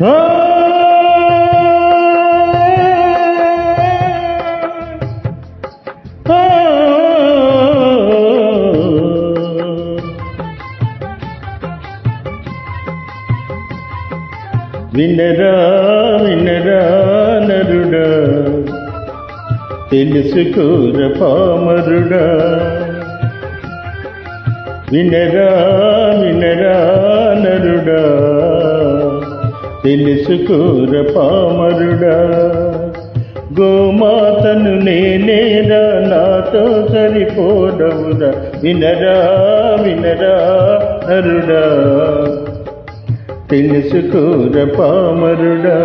ఆ వినరా వినరా నరుడా, తెలుసుకోర పామరుడా. వినరా వినరా నరుడా, తెలుసుకోర పామరుడా. గోమాతను నేనేరా, నాతో సరిపోదవురా. వినరా వినరా నరుడా, తెలుసుకోర పామరుడా.